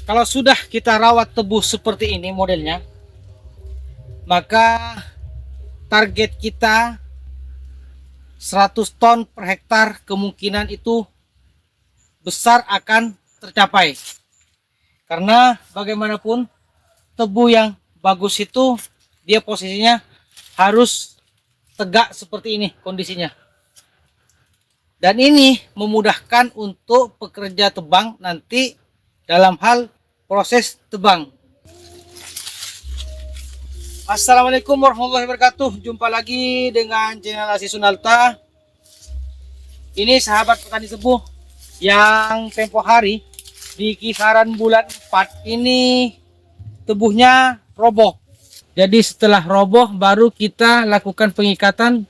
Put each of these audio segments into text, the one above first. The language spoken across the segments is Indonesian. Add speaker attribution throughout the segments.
Speaker 1: Kalau sudah kita rawat tebu seperti ini modelnya, maka target kita 100 ton per hektar kemungkinan itu besar akan tercapai. Karena bagaimanapun tebu yang bagus itu dia posisinya harus tegak seperti ini kondisinya. Dan ini memudahkan untuk pekerja tebang nanti dalam hal proses tebang. Assalamualaikum warahmatullahi wabarakatuh. Jumpa lagi dengan channel Asi Sunalta. Ini sahabat petani tebu yang tempo hari di kisaran bulan 4 ini tebuhnya roboh. Jadi setelah roboh baru kita lakukan pengikatan.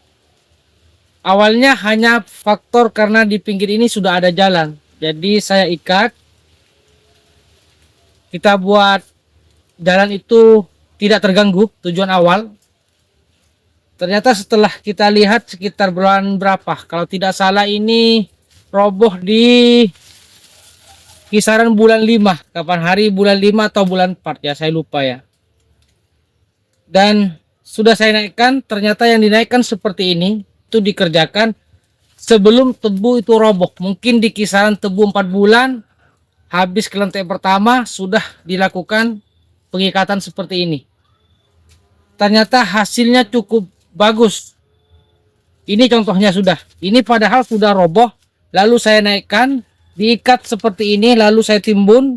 Speaker 1: Awalnya hanya faktor karena di pinggir ini sudah ada jalan. Jadi saya ikat. Kita buat jalan itu tidak terganggu tujuan awal. Ternyata setelah kita lihat sekitar bulan berapa, kalau tidak salah ini roboh di kisaran bulan 5. Kapan hari bulan 5 atau bulan 4 ya, saya lupa ya. Dan sudah saya naikkan, ternyata yang dinaikkan seperti ini itu dikerjakan sebelum tebu itu roboh. Mungkin di kisaran tebu 4 bulan habis kelentek pertama sudah dilakukan pengikatan seperti ini. Ternyata hasilnya cukup bagus. Ini contohnya sudah. Ini padahal sudah roboh, lalu saya naikkan, diikat seperti ini, lalu saya timbun.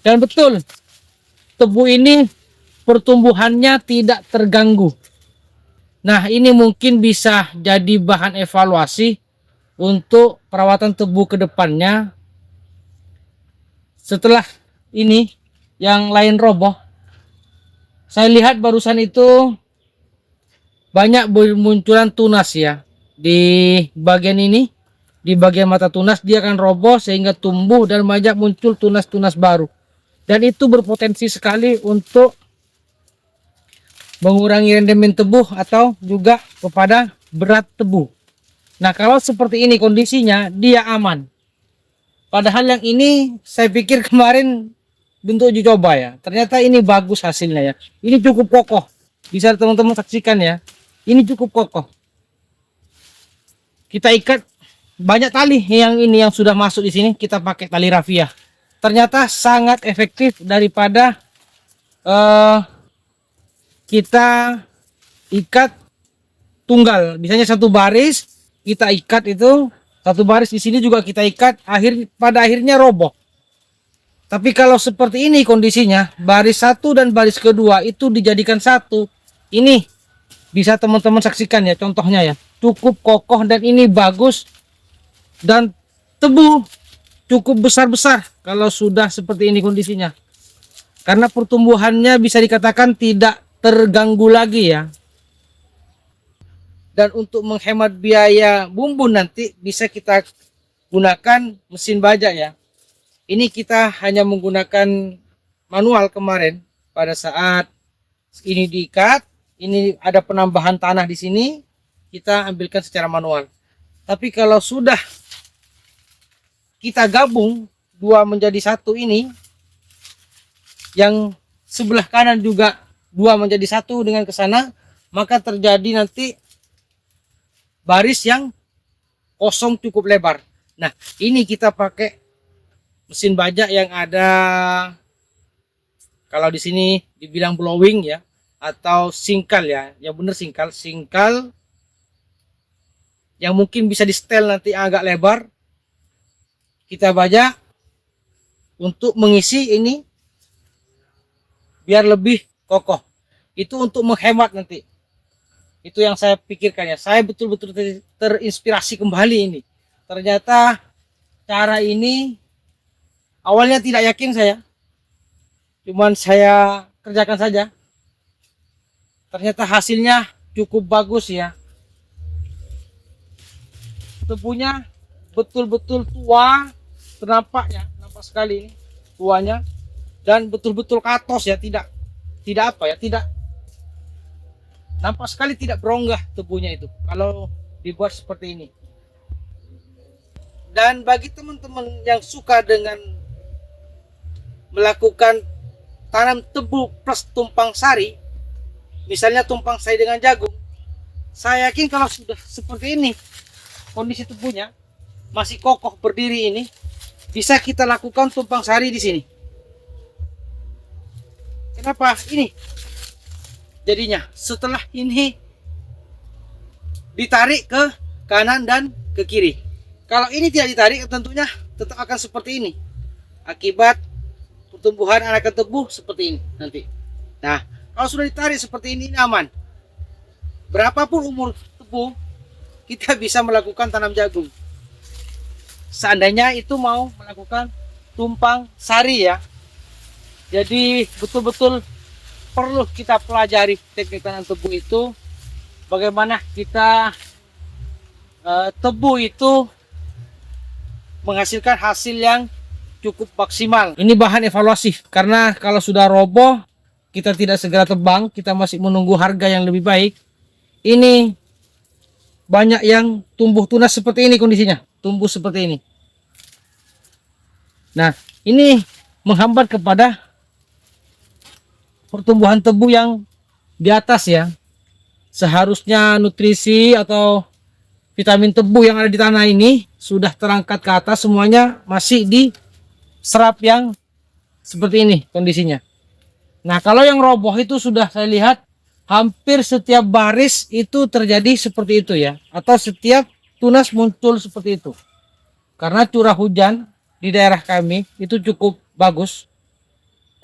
Speaker 1: Dan betul, tebu ini pertumbuhannya tidak terganggu. Nah, ini mungkin bisa jadi bahan evaluasi untuk perawatan tebu ke depannya. Setelah ini yang lain roboh, saya lihat barusan itu banyak bermunculan tunas ya di bagian ini. Di bagian mata tunas dia akan roboh sehingga tumbuh dan banyak muncul tunas-tunas baru. Dan itu berpotensi sekali untuk mengurangi rendemen tebu atau juga kepada berat tebu. Nah, kalau seperti ini kondisinya dia aman. Padahal yang ini saya pikir kemarin bentuk uji coba ya. Ternyata ini bagus hasilnya ya. Ini cukup kokoh. Bisa teman-teman saksikan ya. Ini cukup kokoh. Kita ikat banyak tali yang ini yang sudah masuk di sini, kita pakai tali rafia. Ternyata sangat efektif daripada kita ikat tunggal. Misalnya satu baris kita ikat itu, satu baris di sini juga kita ikat, pada akhirnya roboh. Tapi kalau seperti ini kondisinya, baris satu dan baris kedua itu dijadikan satu. Ini bisa teman-teman saksikan ya contohnya ya. Cukup kokoh dan ini bagus. Dan tebu cukup besar-besar kalau sudah seperti ini kondisinya. Karena pertumbuhannya bisa dikatakan tidak terganggu lagi ya. Dan untuk menghemat biaya bumbu nanti bisa kita gunakan mesin bajak ya. Ini kita hanya menggunakan manual kemarin pada saat ini diikat, ini ada penambahan tanah di sini, kita ambilkan secara manual. Tapi kalau sudah kita gabung dua menjadi satu ini, yang sebelah kanan juga dua menjadi satu dengan ke sana, maka terjadi nanti baris yang kosong cukup lebar. Nah, ini kita pakai mesin bajak yang ada, kalau di sini dibilang blowing ya, atau singkal ya, yang bener singkal yang mungkin bisa di setel nanti agak lebar. Kita bajak untuk mengisi ini biar lebih kokoh. Itu untuk menghemat nanti. Itu yang saya pikirkan ya. Saya betul-betul terinspirasi kembali ini. Ternyata cara ini awalnya tidak yakin saya. Cuman saya kerjakan saja. Ternyata hasilnya cukup bagus ya. Tebunya betul-betul tua, nampak sekali ini tuanya, dan betul-betul katos ya, tidak nampak sekali, tidak beronggah tebunya itu kalau dibuat seperti ini. Dan bagi teman-teman yang suka dengan melakukan tanam tebu plus tumpang sari, misalnya tumpang sari dengan jagung, saya yakin kalau sudah seperti ini kondisi tebunya masih kokoh berdiri ini, bisa kita lakukan tumpang sari di sini. Kenapa? Ini jadinya setelah ini ditarik ke kanan dan ke kiri. Kalau ini tidak ditarik, tentunya tetap akan seperti ini akibat pertumbuhan anakan tebu seperti ini nanti. Nah, kalau sudah ditarik seperti ini aman. Berapapun umur tebu, kita bisa melakukan tanam jagung. Seandainya itu mau melakukan tumpang sari ya. Jadi betul-betul perlu kita pelajari teknik tanam tebu itu. Bagaimana kita tebu itu menghasilkan hasil yang cukup maksimal. Ini bahan evaluasi, karena kalau sudah roboh kita tidak segera tebang, kita masih menunggu harga yang lebih baik. Ini banyak yang tumbuh tunas seperti ini kondisinya, tumbuh seperti ini. Nah, ini menghambat kepada pertumbuhan tebu yang di atas ya. Seharusnya nutrisi atau vitamin tebu yang ada di tanah ini sudah terangkat ke atas, semuanya masih diserap yang seperti ini kondisinya. Nah, kalau yang roboh itu sudah saya lihat hampir setiap baris itu terjadi seperti itu ya, atau setiap tunas muncul seperti itu. Karena curah hujan di daerah kami itu cukup bagus.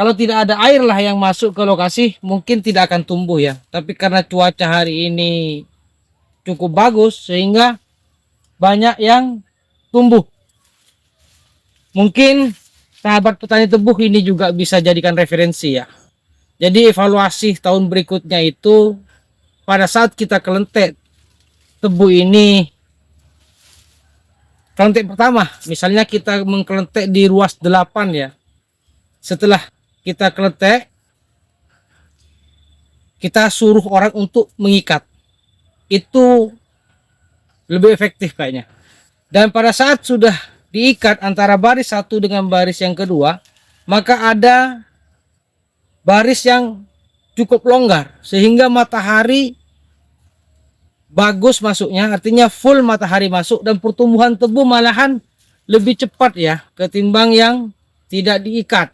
Speaker 1: Kalau tidak ada air lah yang masuk ke lokasi, mungkin tidak akan tumbuh ya. Tapi karena cuaca hari ini cukup bagus, sehingga banyak yang tumbuh. Mungkin sahabat petani tebu ini juga bisa jadikan referensi ya. Jadi evaluasi tahun berikutnya itu pada saat kita kelentek tebu ini, kelentek pertama misalnya kita mengkelentek di ruas 8 ya. Setelah kita kelentek, kita suruh orang untuk mengikat. Itu lebih efektif kayaknya. Dan pada saat sudah diikat antara baris satu dengan baris yang kedua, maka ada baris yang cukup longgar sehingga matahari bagus masuknya, artinya full matahari masuk, dan pertumbuhan tebu malahan lebih cepat ya ketimbang yang tidak diikat.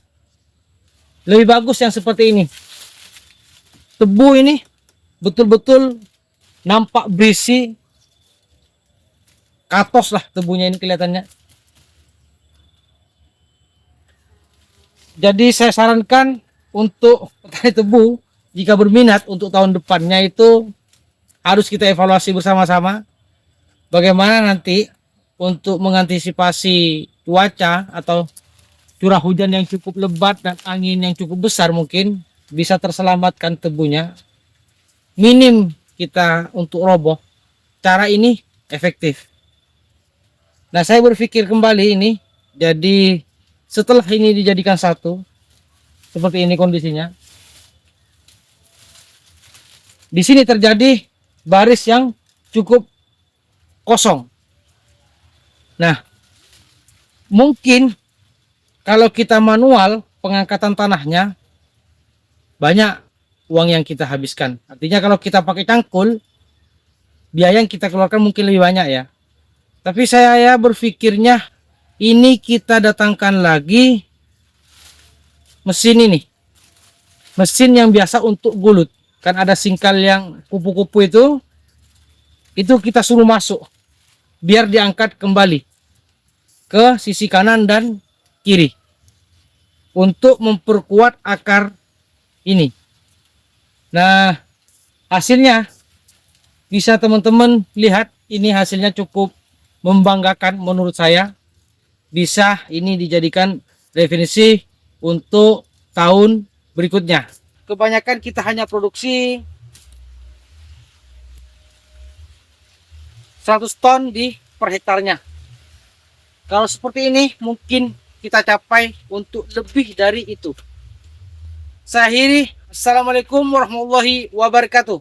Speaker 1: Lebih bagus yang seperti ini. Tebu ini betul-betul nampak berisi, katos lah tebunya ini kelihatannya. Jadi saya sarankan untuk petani tebu, jika berminat untuk tahun depannya itu harus kita evaluasi bersama-sama bagaimana nanti untuk mengantisipasi cuaca atau curah hujan yang cukup lebat dan angin yang cukup besar, mungkin bisa terselamatkan tebunya. Minim kita untuk roboh. Cara ini efektif. Nah, saya berpikir kembali ini, jadi setelah ini dijadikan satu seperti ini kondisinya, di sini terjadi baris yang cukup kosong. Nah, mungkin kalau kita manual pengangkatan tanahnya, banyak uang yang kita habiskan. Artinya kalau kita pakai cangkul, biaya yang kita keluarkan mungkin lebih banyak ya. Tapi saya berpikirnya ini kita datangkan lagi mesin ini. Mesin yang biasa untuk gulut. Kan ada singkal yang kupu-kupu itu kita suruh masuk biar diangkat kembali ke sisi kanan dan kiri untuk memperkuat akar ini. Nah, hasilnya bisa teman-teman lihat, ini hasilnya cukup membanggakan menurut saya. Bisa ini dijadikan referensi untuk tahun berikutnya. Kebanyakan kita hanya produksi 100 ton per hektarnya. Kalau seperti ini mungkin kita capai untuk lebih dari itu. Saya akhiri. Assalamualaikum warahmatullahi wabarakatuh.